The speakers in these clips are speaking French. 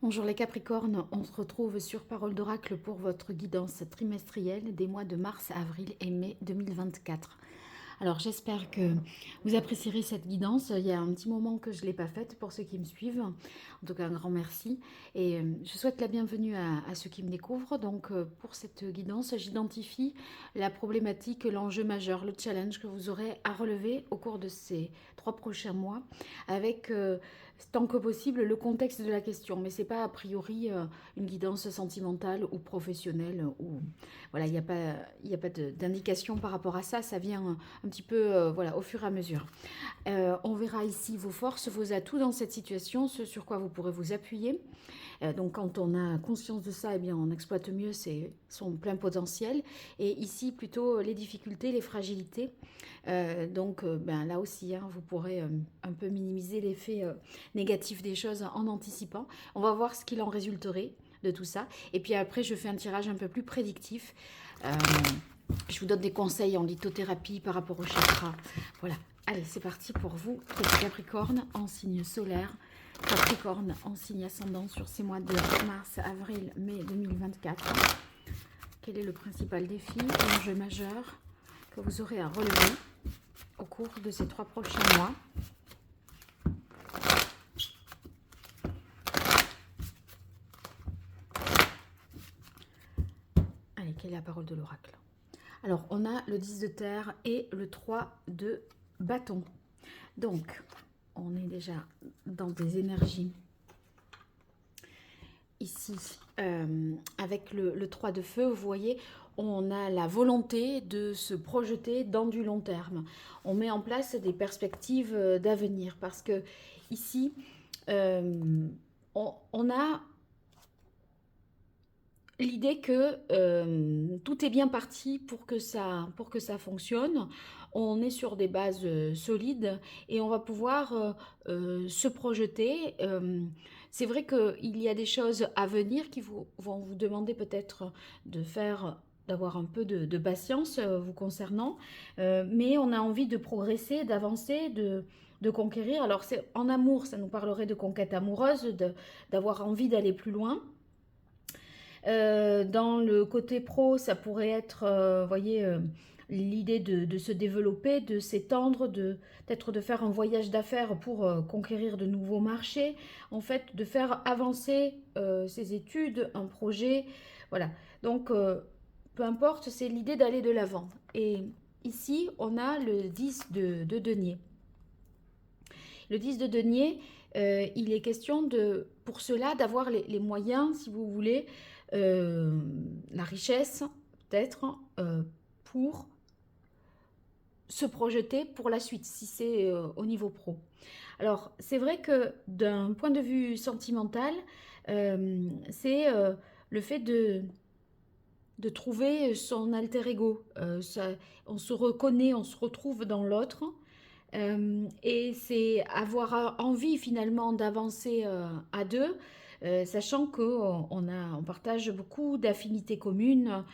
Bonjour les Capricornes, on se retrouve sur Parole d'Oracle pour votre guidance trimestrielle des mois de mars, avril et mai 2024. Alors j'espère que vous apprécierez cette guidance. Il y a un petit moment que je ne l'ai pas faite pour ceux qui me suivent. En tout cas, un grand merci. Et je souhaite la bienvenue à ceux qui me découvrent. Donc pour cette guidance, j'identifie la problématique, l'enjeu majeur, le challenge que vous aurez à relever au cours de ces 3 prochains mois avec tant que possible le contexte de la question. Mais ce n'est pas a priori une guidance sentimentale ou professionnelle. Ou, voilà, il n'y a pas d'indication par rapport à ça. Ça vient un petit peu voilà, au fur et à mesure. On verra ici vos forces, vos atouts dans cette situation, ce sur quoi vous pourrez vous appuyer. Donc quand on a conscience de ça, eh bien, on exploite mieux son plein potentiel. Et ici, plutôt les difficultés, les fragilités. Ben, là aussi, hein, vous pourrez un peu minimiser l'effet négatif des choses en anticipant. On va voir ce qu'il en résulterait de tout ça. Et puis après, je fais un tirage un peu plus prédictif. Je vous donne des conseils en lithothérapie par rapport au chakra. Voilà. Allez, c'est parti pour vous, les Capricornes en signe solaire. Capricorne en signe ascendant sur ces mois de mars, avril, mai 2024. Quel est le principal défi, l'enjeu majeur que vous aurez à relever au cours de ces 3 prochains mois? Allez, quelle est la parole de l'oracle? Alors, on a le 10 de terre et le 3 de bâton. Donc, on est déjà dans des énergies ici, avec le 3 de feu, vous voyez, on a la volonté de se projeter dans du long terme. On met en place des perspectives d'avenir parce que ici, on a l'idée que tout est bien parti pour que ça fonctionne. On est sur des bases solides et on va pouvoir se projeter. C'est vrai qu'il y a des choses à venir qui vont vous demander peut-être d'avoir un peu de patience vous concernant, mais on a envie de progresser, d'avancer, de conquérir. Alors c'est en amour, ça nous parlerait de conquête amoureuse, d'avoir envie d'aller plus loin. Dans le côté pro, ça pourrait être, voyez, l'idée de se développer, de s'étendre, peut-être de faire un voyage d'affaires pour conquérir de nouveaux marchés, en fait, de faire avancer ses études, un projet, voilà. Donc, peu importe, c'est l'idée d'aller de l'avant. Et ici, on a le 10 de denier. Le 10 de denier, il est question pour cela d'avoir les moyens, si vous voulez, la richesse, peut-être, pour se projeter pour la suite, si c'est au niveau pro. Alors, c'est vrai que d'un point de vue sentimental, c'est le fait de trouver son alter ego. On se reconnaît, on se retrouve dans l'autre. Et c'est avoir envie finalement d'avancer à deux, sachant qu'on partage beaucoup d'affinités communes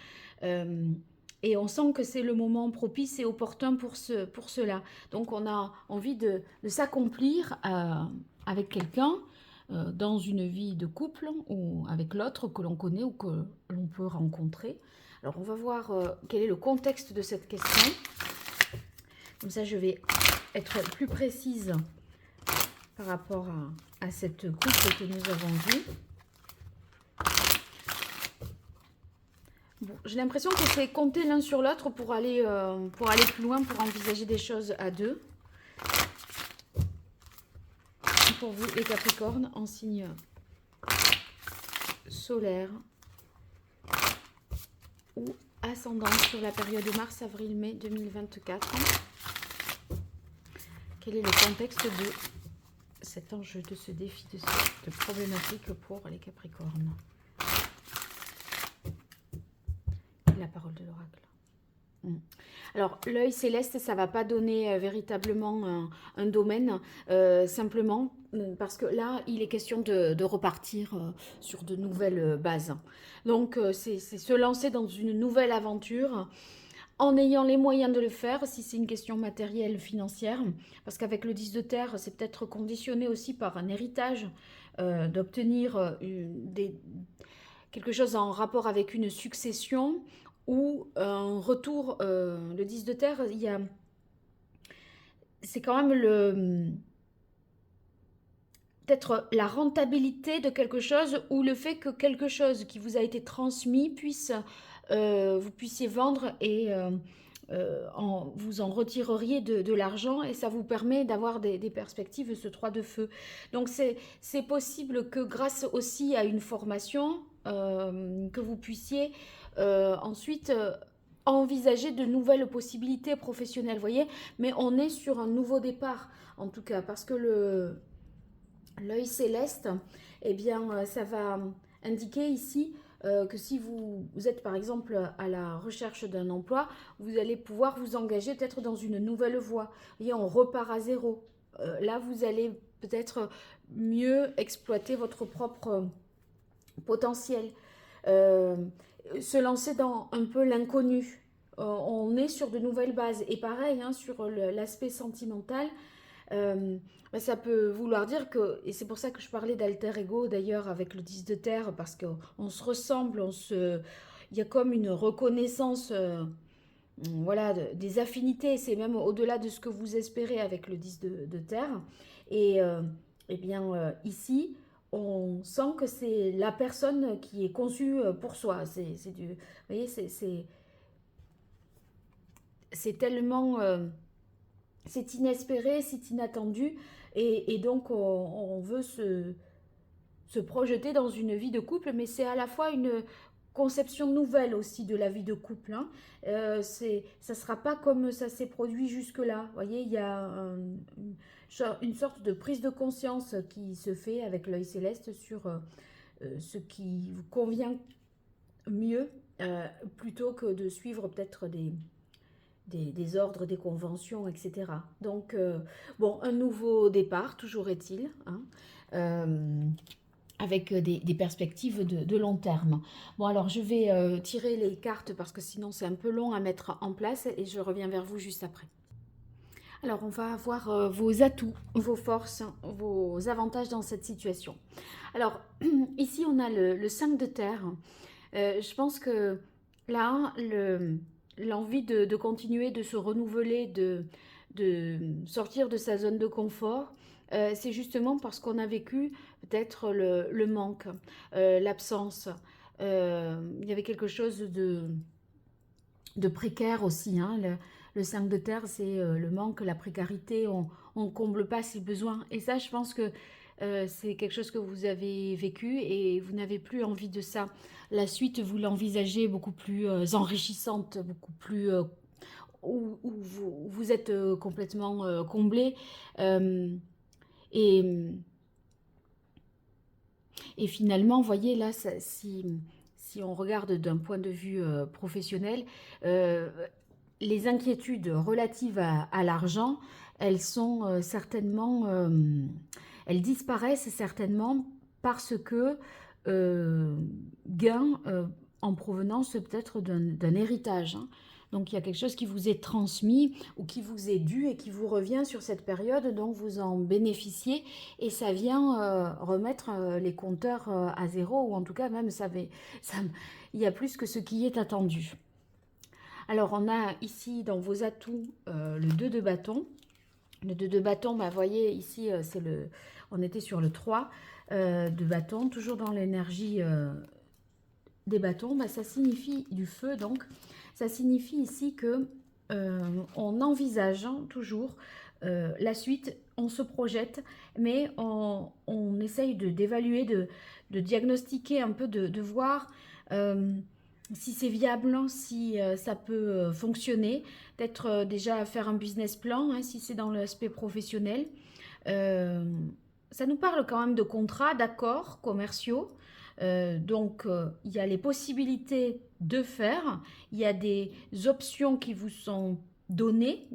et on sent que c'est le moment propice et opportun pour cela. Donc on a envie de s'accomplir avec quelqu'un dans une vie de couple ou avec l'autre que l'on connaît ou que l'on peut rencontrer. Alors on va voir quel est le contexte de cette question. Comme ça, je vais être plus précise par rapport à cette coupe que nous avons vue. Bon, j'ai l'impression que c'est compter l'un sur l'autre pour aller plus loin, pour envisager des choses à deux. Pour vous, les Capricornes, en signe solaire ou ascendant sur la période mars-avril-mai 2024. Quel est le contexte de cet enjeu, de ce défi, de cette problématique pour les Capricornes? La parole de l'oracle. Alors, l'œil céleste, ça ne va pas donner véritablement un domaine, simplement parce que là, il est question de repartir sur de nouvelles bases. Donc, c'est se lancer dans une nouvelle aventure en ayant les moyens de le faire, si c'est une question matérielle, financière, parce qu'avec le 10 de terre, c'est peut-être conditionné aussi par un héritage d'obtenir quelque chose en rapport avec une succession ou un retour. Le 10 de terre, c'est quand même peut-être la rentabilité de quelque chose ou le fait que quelque chose qui vous a été transmis vous puissiez vendre et vous en retireriez de l'argent et ça vous permet d'avoir des perspectives, ce 3 de feu. Donc c'est possible que grâce aussi à une formation, que vous puissiez ensuite envisager de nouvelles possibilités professionnelles, vous voyez, mais on est sur un nouveau départ en tout cas, parce que l'œil céleste, eh bien, ça va indiquer ici que si vous êtes par exemple à la recherche d'un emploi, vous allez pouvoir vous engager peut-être dans une nouvelle voie. Vous voyez, on repart à zéro. Là, vous allez peut-être mieux exploiter votre propre potentiel. Euh, Se lancer dans un peu l'inconnu. On est sur de nouvelles bases. Et pareil, hein, sur l'aspect sentimental, bah, ça peut vouloir dire que, et c'est pour ça que je parlais d'alter ego d'ailleurs avec le 10 de terre, parce qu'on se ressemble, il y a comme une reconnaissance voilà, des affinités, c'est même au-delà de ce que vous espérez avec le 10 de terre. Et bien ici, on sent que c'est la personne qui est conçue pour soi. Vous voyez, c'est tellement c'est inespéré, c'est inattendu, et donc on veut se projeter dans une vie de couple, mais c'est à la fois une conception nouvelle aussi de la vie de couple. Hein. Ça ne sera pas comme ça s'est produit jusque-là. Vous voyez, il y a une sorte de prise de conscience qui se fait avec l'œil céleste sur ce qui vous convient mieux, plutôt que de suivre peut-être des ordres, des conventions, etc. Donc, bon, un nouveau départ, toujours est-il, hein, avec des perspectives de long terme. Bon, alors je vais tirer les cartes parce que sinon c'est un peu long à mettre en place et je reviens vers vous juste après. Alors, on va voir vos atouts, vos forces, vos avantages dans cette situation. Alors, ici, on a le 5 de terre. Je pense que là, l'envie de continuer, de se renouveler, de sortir de sa zone de confort, c'est justement parce qu'on a vécu peut-être le manque, l'absence. Il y avait quelque chose de précaire aussi. Hein. Le 5 de terre, c'est le manque, la précarité. On ne comble pas ses besoins. Et ça, je pense que c'est quelque chose que vous avez vécu et vous n'avez plus envie de ça. La suite, vous l'envisagez beaucoup plus enrichissante, beaucoup plus où vous êtes complètement comblé. Euh, et, et finalement, vous voyez, là, si on regarde d'un point de vue professionnel, euh, les inquiétudes relatives à l'argent, elles sont certainement, elles disparaissent certainement parce que gain en provenance peut-être d'un héritage. Hein. Donc il y a quelque chose qui vous est transmis ou qui vous est dû et qui vous revient sur cette période, donc vous en bénéficiez et ça vient remettre les compteurs à zéro, ou en tout cas même il y a plus que ce qui est attendu. Alors, on a ici dans vos atouts le 2 de bâton. Le 2 de bâton, bah, vous voyez ici, on était sur le 3 de bâton, toujours dans l'énergie des bâtons. Bah, ça signifie du feu, donc ça signifie ici que on envisage toujours la suite, on se projette, mais on essaye d'évaluer, de diagnostiquer un peu, de voir si c'est viable, si ça peut fonctionner, peut-être déjà faire un business plan, hein, si c'est dans l'aspect professionnel. Euh, Ça nous parle quand même de contrats, d'accords commerciaux. Donc, il y a les possibilités de faire, il y a des options qui vous sont données.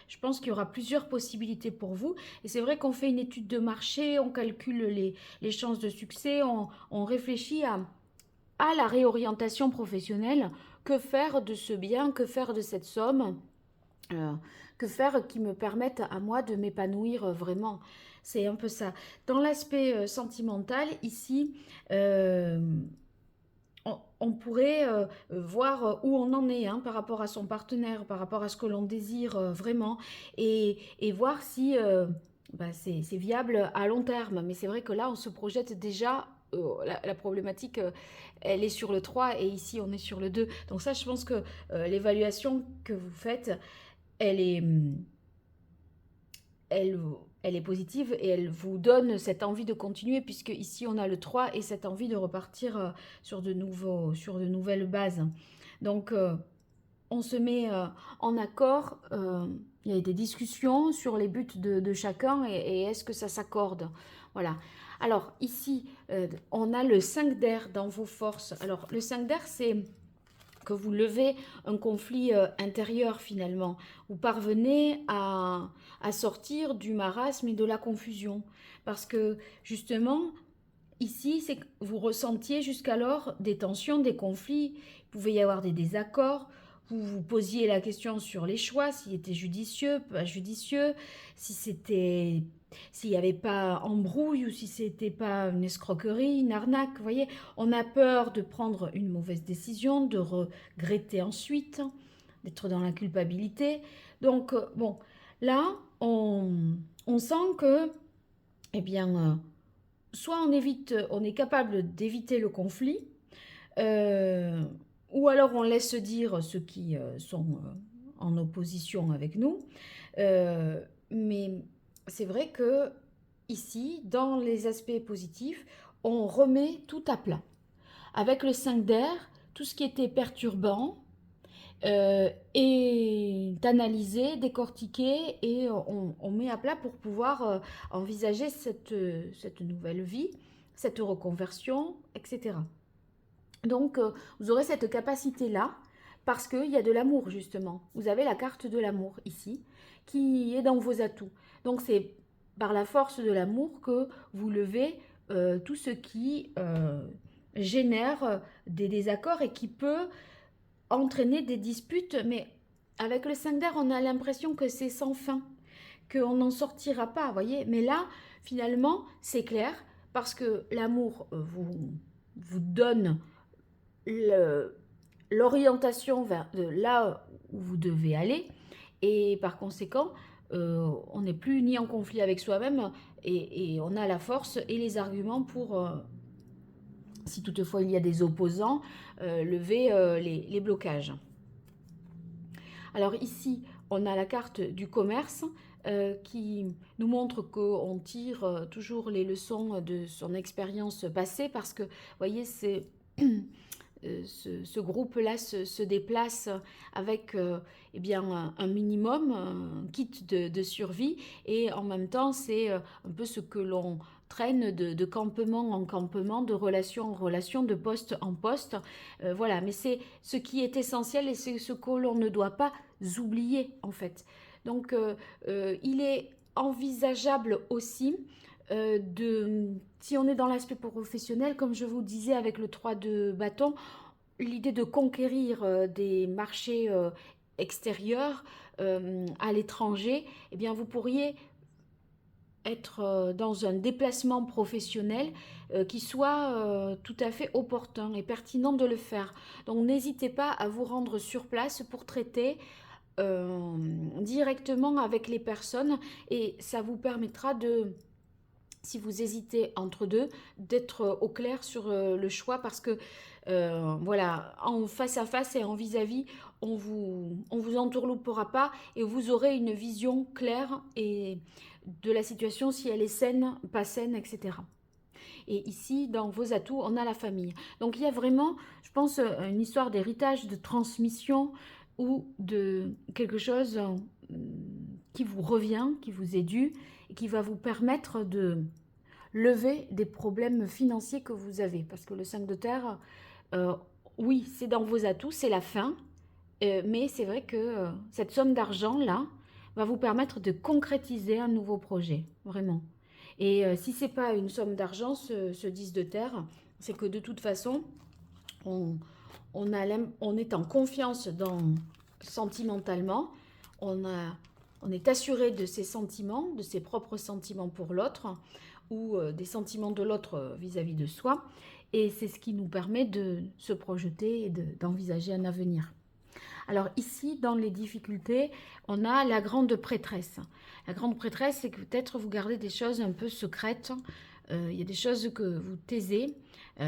Je pense qu'il y aura plusieurs possibilités pour vous. Et c'est vrai qu'on fait une étude de marché, on calcule les chances de succès, on réfléchit à la réorientation professionnelle. Que faire de ce bien, que faire de cette somme, Euh, que faire qui me permette à moi de m'épanouir vraiment. C'est un peu ça. Dans l'aspect sentimental, ici, euh, on pourrait voir où on en est hein, par rapport à son partenaire, par rapport à ce que l'on désire vraiment, et voir si bah, c'est viable à long terme. Mais c'est vrai que là, on se projette déjà, la problématique, elle est sur le 3 et ici, on est sur le 2. Donc ça, je pense que l'évaluation que vous faites, elle est, elle, elle est positive et elle vous donne cette envie de continuer puisque ici on a le 3 et cette envie de repartir sur de nouvelles bases. Donc on se met en accord, il y a des discussions sur les buts de chacun et est-ce que ça s'accorde. Voilà. Alors ici, on a le 5 d'air dans vos forces. Alors le 5 d'air, c'est que vous levez un conflit intérieur finalement. Vous parvenez à sortir du marasme et de la confusion. Parce que justement, ici, c'est que vous ressentiez jusqu'alors des tensions, des conflits, il pouvait y avoir des désaccords, vous vous posiez la question sur les choix, s'il était judicieux, pas judicieux, si c'était s'il n'y avait pas embrouille ou si c'était pas une escroquerie, une arnaque, vous voyez, on a peur de prendre une mauvaise décision, de regretter ensuite, d'être dans la culpabilité. Donc, bon, là, on sent que, eh bien, soit on est capable d'éviter le conflit, euh, ou alors on laisse dire ceux qui sont en opposition avec nous. Euh, mais c'est vrai que ici, dans les aspects positifs, on remet tout à plat. Avec le 5 d'air, tout ce qui était perturbant est analysé, décortiqué et on met à plat pour pouvoir envisager cette nouvelle vie, cette reconversion, etc. Donc, vous aurez cette capacité-là parce qu'il y a de l'amour, justement. Vous avez la carte de l'amour ici, qui est dans vos atouts. Donc, c'est par la force de l'amour que vous levez tout ce qui génère des désaccords et qui peut entraîner des disputes. Mais avec le 5 d'air, on a l'impression que c'est sans fin, qu'on n'en sortira pas, vous voyez. Mais là, finalement, c'est clair parce que l'amour vous donne l'orientation vers là où vous devez aller et par conséquent on n'est plus ni en conflit avec soi-même et on a la force et les arguments pour si toutefois il y a des opposants lever les blocages. Alors ici on a la carte du commerce qui nous montre qu'on tire toujours les leçons de son expérience passée parce que vous voyez c'est ce groupe-là se déplace avec eh bien, un minimum, un kit de survie, et en même temps, c'est un peu ce que l'on traîne de campement en campement, de relation en relation, de poste en poste. Voilà, mais c'est ce qui est essentiel et c'est ce que l'on ne doit pas oublier, en fait. Donc, il est envisageable aussi si on est dans l'aspect professionnel, comme je vous disais avec le 3 de bâton, l'idée de conquérir des marchés extérieurs à l'étranger, eh bien vous pourriez être dans un déplacement professionnel qui soit tout à fait opportun et pertinent de le faire. Donc n'hésitez pas à vous rendre sur place pour traiter directement avec les personnes et ça vous permettra de, si vous hésitez entre deux, d'être au clair sur le choix parce que voilà, en face à face et en vis-à-vis, on vous entourloupera pas et vous aurez une vision claire et de la situation, si elle est saine, pas saine, etc. Et ici, dans vos atouts, on a la famille. Donc il y a vraiment, je pense, une histoire d'héritage, de transmission ou de quelque chose qui vous revient, qui vous est dû et qui va vous permettre de lever des problèmes financiers que vous avez. Parce que le 5 de terre, euh, oui, c'est dans vos atouts, c'est la fin, mais c'est vrai que cette somme d'argent-là va vous permettre de concrétiser un nouveau projet, vraiment. Et si c'est pas une somme d'argent, ce 10 de terre, c'est que de toute façon, on, on est en confiance dans, sentimentalement, on est assuré de ses sentiments, de ses propres sentiments pour l'autre, ou des sentiments de l'autre vis-à-vis de soi. Et c'est ce qui nous permet de se projeter et d'envisager un avenir. Alors ici, dans les difficultés, on a la grande prêtresse. La grande prêtresse, c'est que peut-être vous gardez des choses un peu secrètes. Il y a des choses que vous taisez.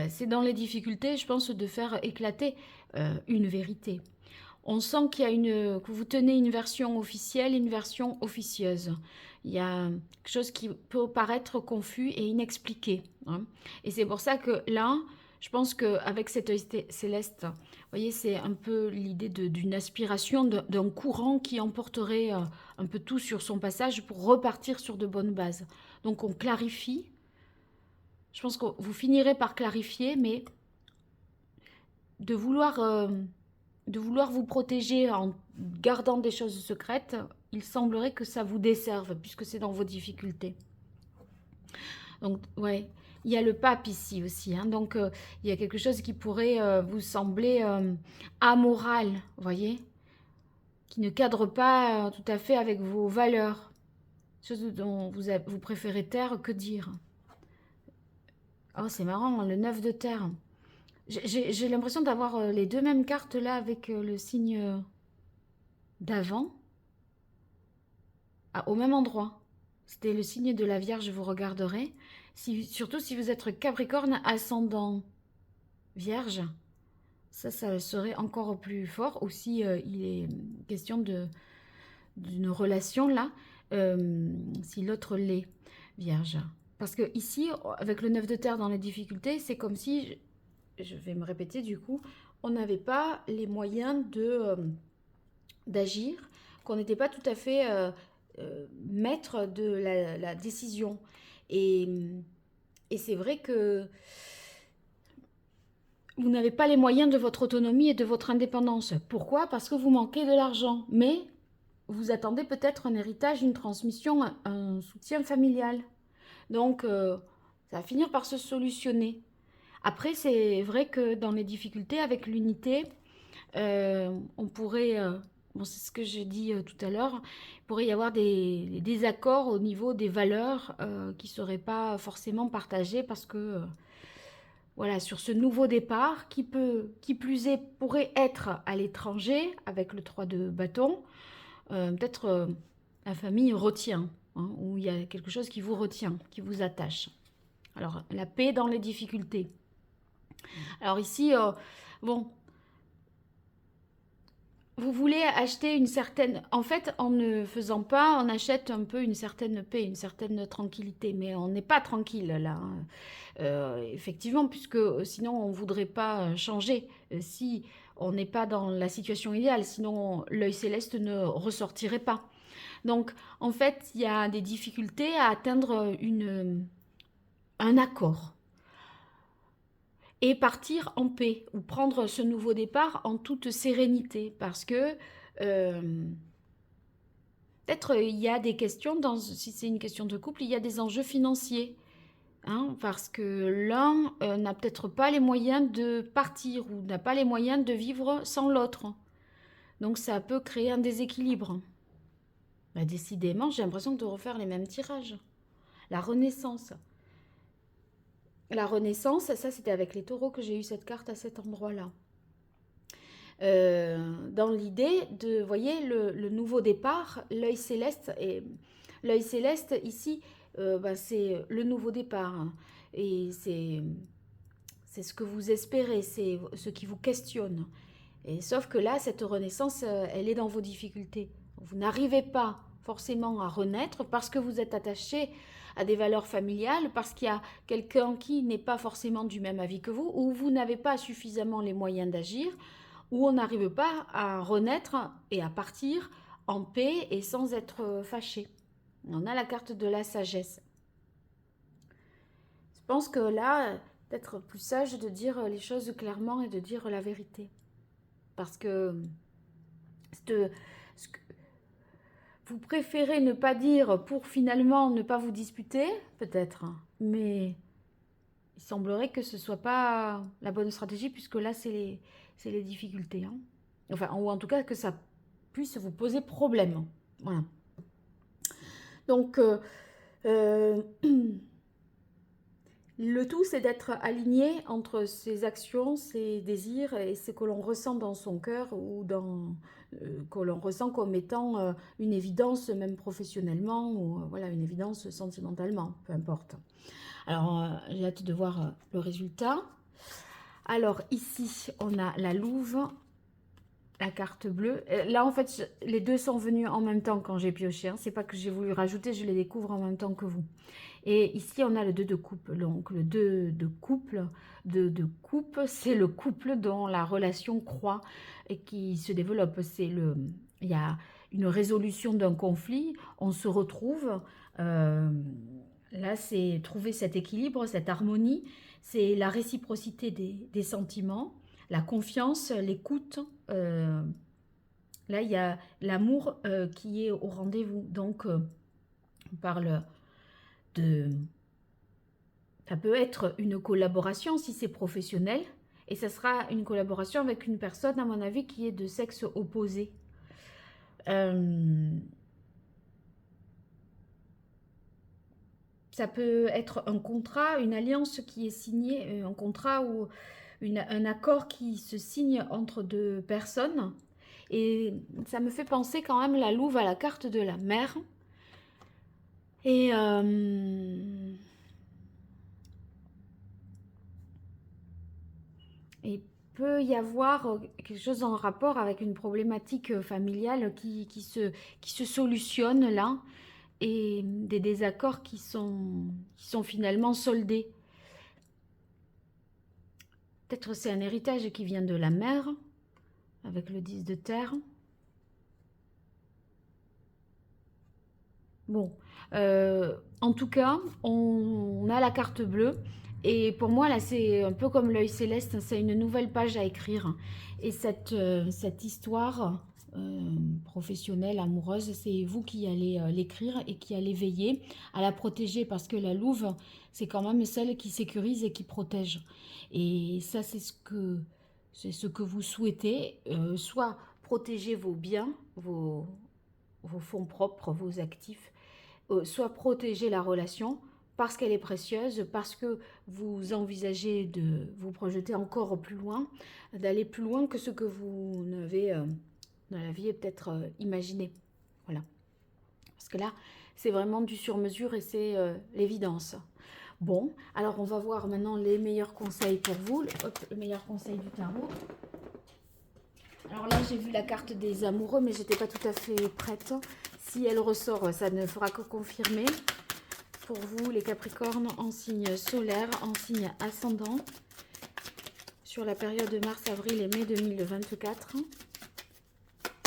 C'est dans les difficultés, je pense, de faire éclater une vérité. On sent que vous tenez une version officielle, une version officieuse. Il y a quelque chose qui peut paraître confus et inexpliqué, hein. Et c'est pour ça que là, je pense qu'avec cet œil céleste, vous voyez, c'est un peu l'idée d'une aspiration, d'un courant qui emporterait un peu tout sur son passage pour repartir sur de bonnes bases. Donc on clarifie. Je pense que vous finirez par clarifier, mais de vouloir vous protéger en gardant des choses secrètes, il semblerait que ça vous desserve, puisque c'est dans vos difficultés. Donc, ouais, il y a le pape ici aussi, hein, donc il y a quelque chose qui pourrait vous sembler amoral, vous voyez, qui ne cadre pas tout à fait avec vos valeurs, chose dont vous préférez taire que dire. Oh, c'est marrant, le 9 de terre. J'ai l'impression d'avoir les deux mêmes cartes là avec le signe d'avant, au même endroit. C'était le signe de la Vierge, vous regarderez. Surtout si vous êtes Capricorne, ascendant Vierge, ça serait encore plus fort. Aussi, il est question d'une relation là, si l'autre l'est, Vierge. Parce que ici, avec le 9 de terre dans les difficultés, c'est comme si, je vais me répéter du coup, on n'avait pas les moyens d'agir, qu'on n'était pas tout à fait maître de la décision. Et c'est vrai que vous n'avez pas les moyens de votre autonomie et de votre indépendance. Pourquoi? Parce que vous manquez de l'argent. Mais vous attendez peut-être un héritage, une transmission, un soutien familial. Donc, ça va finir par se solutionner. Après, c'est vrai que dans les difficultés avec l'unité, on pourrait, bon, c'est ce que j'ai dit tout à l'heure, il pourrait y avoir des désaccords au niveau des valeurs qui ne seraient pas forcément partagées parce que, voilà, sur ce nouveau départ, qui plus est, pourrait être à l'étranger, avec le 3 de bâton, peut-être la famille retient, hein, ou il y a quelque chose qui vous retient, qui vous attache. Alors, la paix dans les difficultés. Alors ici, bon, vous voulez acheter une certaine... En fait, en ne faisant pas, on achète un peu une certaine paix, une certaine tranquillité. Mais on n'est pas tranquille là, hein. Effectivement, puisque sinon on ne voudrait pas changer. Si on n'est pas dans la situation idéale, sinon l'œil céleste ne ressortirait pas. Donc, en fait, il y a des difficultés à atteindre un accord et partir en paix ou prendre ce nouveau départ en toute sérénité parce que peut-être il y a des questions, si c'est une question de couple, il y a des enjeux financiers, hein, parce que l'un n'a peut-être pas les moyens de partir ou n'a pas les moyens de vivre sans l'autre. Donc ça peut créer un déséquilibre. Bah, décidément, j'ai l'impression de refaire les mêmes tirages. La renaissance. La renaissance, ça c'était avec les taureaux que j'ai eu cette carte à cet endroit-là. Dans l'idée de, voyez, le nouveau départ, l'œil céleste, et l'œil céleste ici, c'est le nouveau départ, hein, et c'est ce que vous espérez, c'est ce qui vous questionne. Et sauf que là, cette renaissance, elle est dans vos difficultés. Vous n'arrivez pas forcément à renaître parce que vous êtes attaché à des valeurs familiales, parce qu'il y a quelqu'un qui n'est pas forcément du même avis que vous, ou vous n'avez pas suffisamment les moyens d'agir, où on n'arrive pas à renaître et à partir en paix et sans être fâché. On a la carte de la sagesse. Je pense que là, d'être plus sage de dire les choses clairement et de dire la vérité. Parce que vous préférez ne pas dire pour finalement ne pas vous disputer, peut-être, mais il semblerait que ce ne soit pas la bonne stratégie puisque là, c'est les difficultés, hein. Enfin, ou en tout cas que ça puisse vous poser problème. Voilà. Donc, le tout, c'est d'être aligné entre ses actions, ses désirs et ce que l'on ressent dans son cœur ou que l'on ressent comme étant une évidence, même professionnellement, ou voilà, une évidence sentimentalement, peu importe. Alors, j'ai hâte de voir le résultat. Alors, ici, on a la louve, la carte bleue. Là, en fait, les deux sont venus en même temps quand j'ai pioché. Hein. C'est pas que j'ai voulu rajouter, je les découvre en même temps que vous. Et ici, on a le 2 de coupe. Donc, le 2 de couple, c'est le couple dont la relation croît et qui se développe. Il y a une résolution d'un conflit, on se retrouve. Là, c'est trouver cet équilibre, cette harmonie. C'est la réciprocité des sentiments, la confiance, l'écoute. Là, il y a l'amour qui est au rendez-vous. Donc, on parle ça peut être une collaboration si c'est professionnel, et ça sera une collaboration avec une personne, à mon avis, qui est de sexe opposé. Ça peut être un contrat, une alliance qui est signée, un contrat ou un accord qui se signe entre deux personnes. Et ça me fait penser quand même la louve à la carte de la mer. Et il peut y avoir quelque chose en rapport avec une problématique familiale qui se solutionne là, et des désaccords qui sont finalement soldés. Peut-être c'est un héritage qui vient de la mère, avec le 10 de terre. Bon, en tout cas, on a la carte bleue. Et pour moi, là, c'est un peu comme l'œil céleste, c'est une nouvelle page à écrire. Et cette histoire professionnelle, amoureuse, c'est vous qui allez l'écrire et qui allez veiller à la protéger, parce que la louve, c'est quand même celle qui sécurise et qui protège. Et ça, c'est ce que vous souhaitez, soit protéger vos biens, vos fonds propres, vos actifs, soit protéger la relation parce qu'elle est précieuse, parce que vous envisagez de vous projeter encore plus loin, d'aller plus loin que ce que vous n'aviez peut-être imaginé. Voilà. Parce que là, c'est vraiment du sur-mesure et c'est l'évidence. Bon, alors on va voir maintenant les meilleurs conseils pour vous. Le meilleur conseil du tarot. Alors là, j'ai vu la carte des amoureux, mais j'étais pas tout à fait prête. Si elle ressort, ça ne fera que confirmer. Pour vous, les Capricornes, en signe solaire, en signe ascendant, sur la période de mars, avril et mai 2024,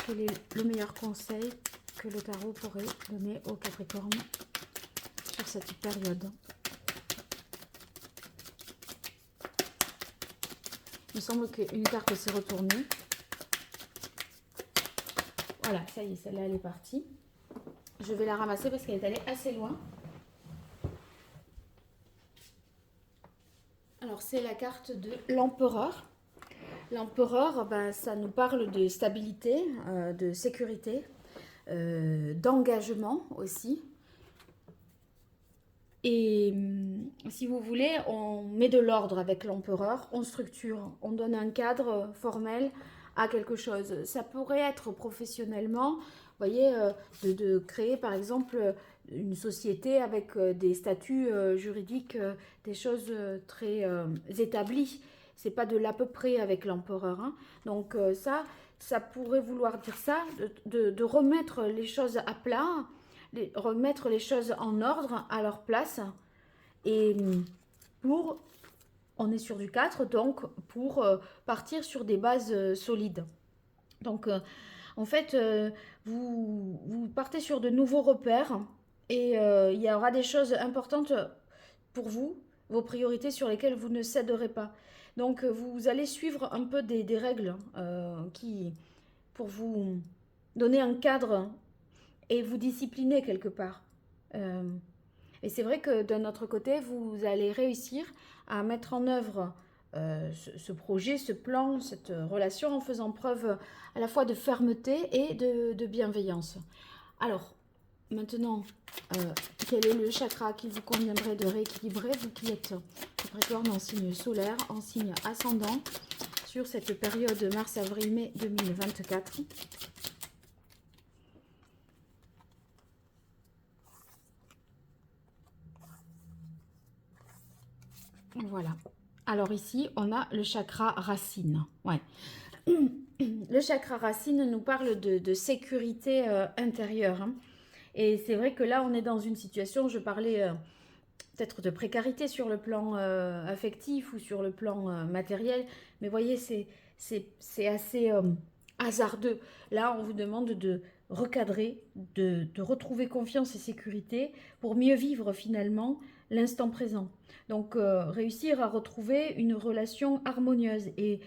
quel est le meilleur conseil que le tarot pourrait donner aux Capricornes sur cette période? Il me semble qu'une carte s'est retournée. Voilà, ça y est, celle-là, elle est partie. Je vais la ramasser parce qu'elle est allée assez loin. Alors, c'est la carte de l'empereur. L'empereur, ben, ça nous parle de stabilité, de sécurité, d'engagement aussi. Et si vous voulez, on met de l'ordre avec l'empereur, on structure, on donne un cadre formel à quelque chose. Ça pourrait être professionnellement, vous voyez, de créer par exemple une société avec des statuts juridiques, des choses très établies. C'est pas de l'à peu près avec l'empereur. Hein. Donc ça pourrait vouloir dire ça, de remettre les choses à plat, remettre les choses en ordre, à leur place. Et on est sur du 4, donc pour partir sur des bases solides. Donc en fait, vous partez sur de nouveaux repères et il y aura des choses importantes pour vous, vos priorités sur lesquelles vous ne céderez pas. Donc vous allez suivre un peu des règles pour vous donner un cadre et vous discipliner quelque part. Et c'est vrai que d'un autre côté, vous allez réussir à mettre en œuvre ce projet, ce plan, cette relation en faisant preuve à la fois de fermeté et de bienveillance. Alors, maintenant, quel est le chakra qu'il vous conviendrait de rééquilibrer, vous qui êtes Capricorne en signe solaire, en signe ascendant, sur cette période mars, avril, mai 2024. Voilà. Alors ici, on a le chakra racine. Ouais. Le chakra racine nous parle de sécurité intérieure. Hein. Et c'est vrai que là, on est dans une situation, je parlais peut-être de précarité sur le plan affectif ou sur le plan matériel. Mais voyez, c'est assez hasardeux. Là, on vous demande de recadrer, de retrouver confiance et sécurité pour mieux vivre finalement l'instant présent. Donc, réussir à retrouver une relation harmonieuse. Et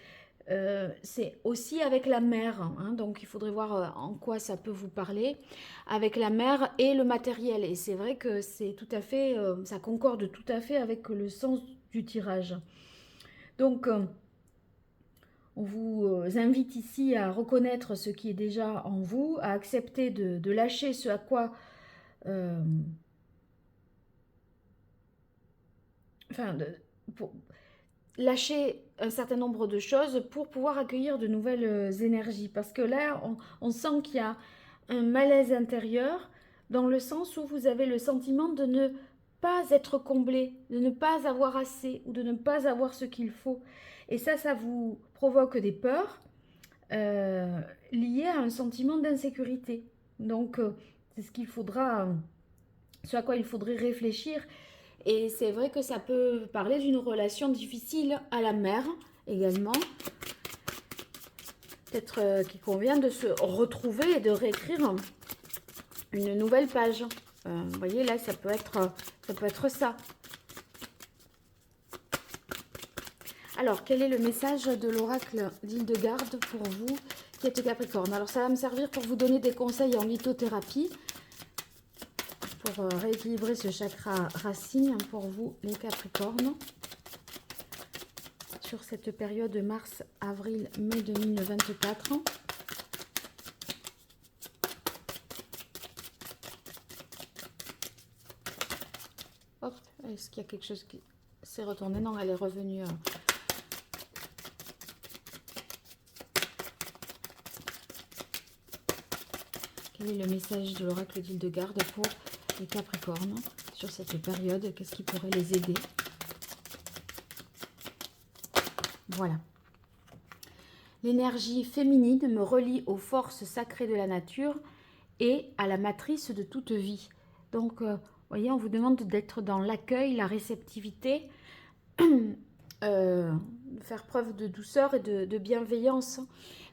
c'est aussi avec la mer, hein, donc il faudrait voir en quoi ça peut vous parler, avec la mer et le matériel. Et c'est vrai que c'est tout à fait, ça concorde tout à fait avec le sens du tirage. Donc, on vous invite ici à reconnaître ce qui est déjà en vous, à accepter de lâcher ce à quoi... pour lâcher un certain nombre de choses pour pouvoir accueillir de nouvelles énergies. Parce que là, on sent qu'il y a un malaise intérieur dans le sens où vous avez le sentiment de ne pas être comblé, de ne pas avoir assez ou de ne pas avoir ce qu'il faut. Et ça vous provoque des peurs liées à un sentiment d'insécurité. Donc, c'est ce qu'il faudra, ce à quoi il faudrait réfléchir. Et c'est vrai que ça peut parler d'une relation difficile à la mère également. Peut-être qu'il convient de se retrouver et de réécrire une nouvelle page. Vous voyez, là, ça peut être ça. Alors, quel est le message de l'oracle d'Hildegarde pour vous qui êtes Capricorne? Alors, ça va me servir pour vous donner des conseils en lithothérapie, pour rééquilibrer ce chakra racine pour vous, les Capricornes, sur cette période de mars, avril, mai 2024. Hop, est-ce qu'il y a quelque chose qui s'est retourné? Non, elle est revenue. Quel est le message de l'oracle d'Hildegarde pour les Capricornes sur cette période? Qu'est-ce qui pourrait les aider? Voilà. L'énergie féminine me relie aux forces sacrées de la nature et à la matrice de toute vie. Donc, vous voyez, on vous demande d'être dans l'accueil, la réceptivité, faire preuve de douceur et de bienveillance.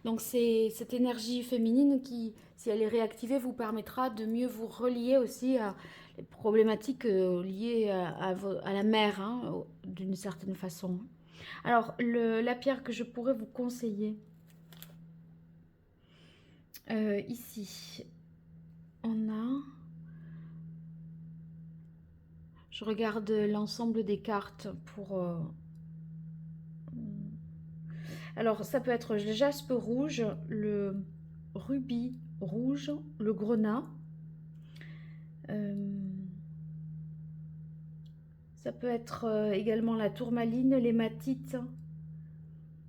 Donc, c'est cette énergie féminine qui, si elle est réactivée, vous permettra de mieux vous relier aussi à les problématiques liées à la mer, hein, d'une certaine façon. Alors, la pierre que je pourrais vous conseiller, ici, on a... Je regarde l'ensemble des cartes pour... Alors, ça peut être le jaspe rouge, le rubis rouge, le grenat. Ça peut être également la tourmaline, l'hématite.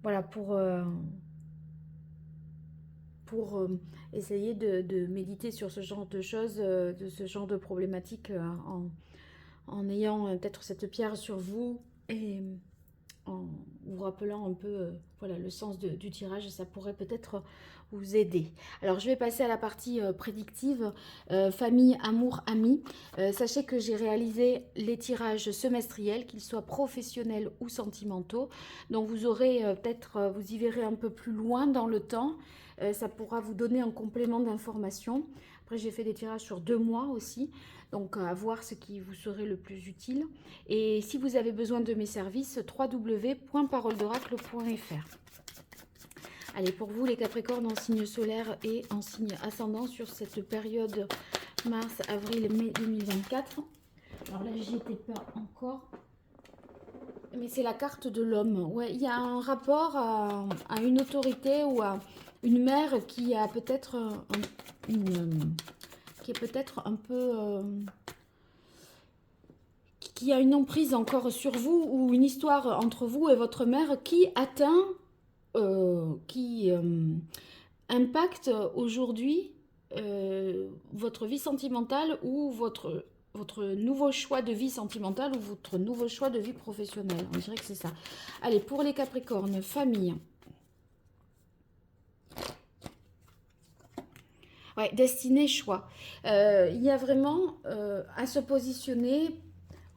Voilà, pour essayer de méditer sur ce genre de choses, de ce genre de problématiques en ayant peut-être cette pierre sur vous et en vous rappelant un peu voilà, le sens du tirage, ça pourrait peut-être vous aider. Alors je vais passer à la partie prédictive, famille, amour, amis. Sachez que j'ai réalisé les tirages semestriels, qu'ils soient professionnels ou sentimentaux. Donc vous aurez peut-être, vous y verrez un peu plus loin dans le temps. Ça pourra vous donner un complément d'information. Après j'ai fait des tirages sur 2 mois aussi. Donc, à voir ce qui vous serait le plus utile. Et si vous avez besoin de mes services, www.paroledoracle.fr. Allez, pour vous, les Capricornes en signe solaire et en signe ascendant sur cette période mars, avril, mai 2024. Alors là, j'y étais pas encore. Mais c'est la carte de l'homme. Ouais, il y a un rapport à une autorité ou à une mère qui a peut-être une, qui est peut-être un peu, qui a une emprise encore sur vous ou une histoire entre vous et votre mère qui atteint, qui impacte aujourd'hui votre vie sentimentale ou votre nouveau choix de vie sentimentale ou votre nouveau choix de vie professionnelle. On dirait que c'est ça. Allez, pour les Capricornes, famille. Ouais, destinée, choix. Il y a vraiment à se positionner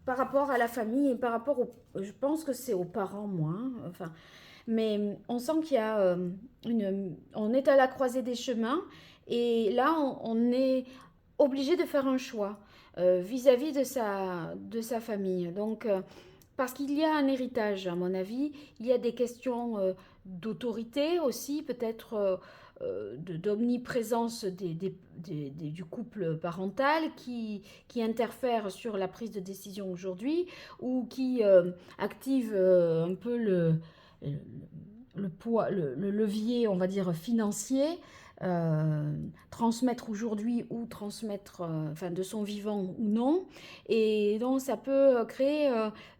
par rapport à la famille et par rapport au... Je pense que c'est aux parents, moi. Hein, enfin, mais on sent qu'il y a on est à la croisée des chemins et là, on est obligé de faire un choix vis-à-vis de sa famille. Donc, parce qu'il y a un héritage, à mon avis, il y a des questions d'autorité aussi, peut-être d'omniprésence du couple parental qui interfère sur la prise de décision aujourd'hui ou qui active un peu le, le poids, le levier, on va dire, financier, transmettre aujourd'hui ou transmettre enfin, de son vivant ou non. Et donc, ça peut créer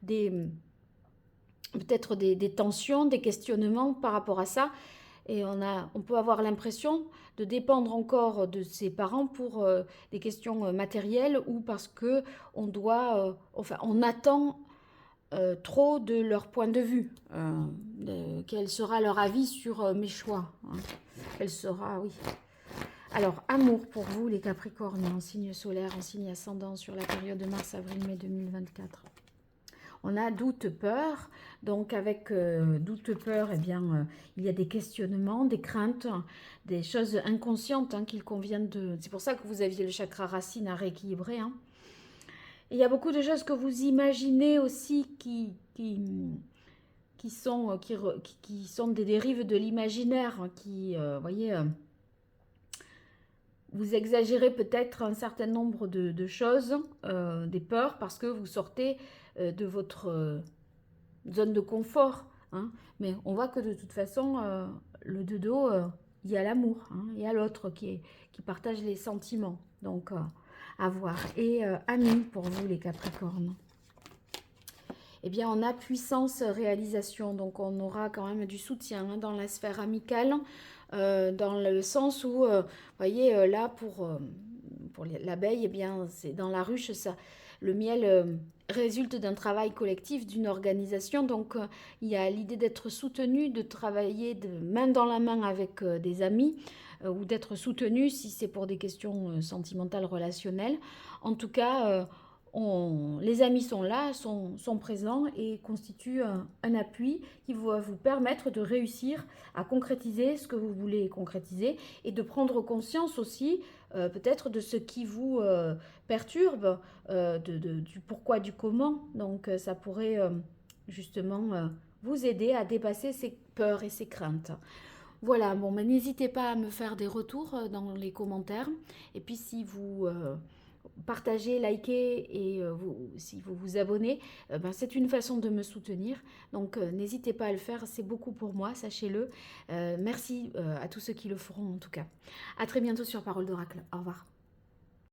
des peut-être des tensions, des questionnements par rapport à ça. Et on peut avoir l'impression de dépendre encore de ses parents pour des questions matérielles ou parce que enfin, on attend trop de leur point de vue. Quel sera leur avis sur mes choix, hein. Quel sera, oui. Alors, amour pour vous, les Capricornes, en signe solaire, en signe ascendant sur la période de mars, avril, mai 2024. On a doute, peur. Donc, avec doute, peur, eh bien, il y a des questionnements, des craintes, des choses inconscientes hein, qu'il convient de... C'est pour ça que vous aviez le chakra racine à rééquilibrer, hein. Il y a beaucoup de choses que vous imaginez aussi qui sont des dérives de l'imaginaire, hein, voyez, vous exagérez peut-être un certain nombre de choses, des peurs, parce que vous sortez de votre zone de confort, hein. Mais on voit que de toute façon, le de dos, il y a l'amour, hein, il y a l'autre qui partage les sentiments. Donc, à voir. Et amis pour vous, les Capricornes. Eh bien, on a puissance réalisation. Donc, on aura quand même du soutien hein, dans la sphère amicale, dans le sens où, vous voyez, là, pour l'abeille, eh bien, c'est dans la ruche, ça, le miel résulte d'un travail collectif, d'une organisation. Donc, il y a l'idée d'être soutenu, de travailler de main dans la main avec des amis ou d'être soutenu si c'est pour des questions sentimentales, relationnelles. En tout cas, les amis sont là, sont présents et constituent un appui qui va vous permettre de réussir à concrétiser ce que vous voulez concrétiser et de prendre conscience aussi peut-être de ce qui vous perturbe, du pourquoi, du comment. Donc ça pourrait justement vous aider à dépasser ces peurs et ces craintes. Voilà, bon, mais n'hésitez pas à me faire des retours dans les commentaires. Et puis si vous partagez, likez et si vous vous abonnez, ben, c'est une façon de me soutenir. Donc n'hésitez pas à le faire, c'est beaucoup pour moi, sachez-le. Merci à tous ceux qui le feront en tout cas. À très bientôt sur Parole d'Oracle. Au revoir.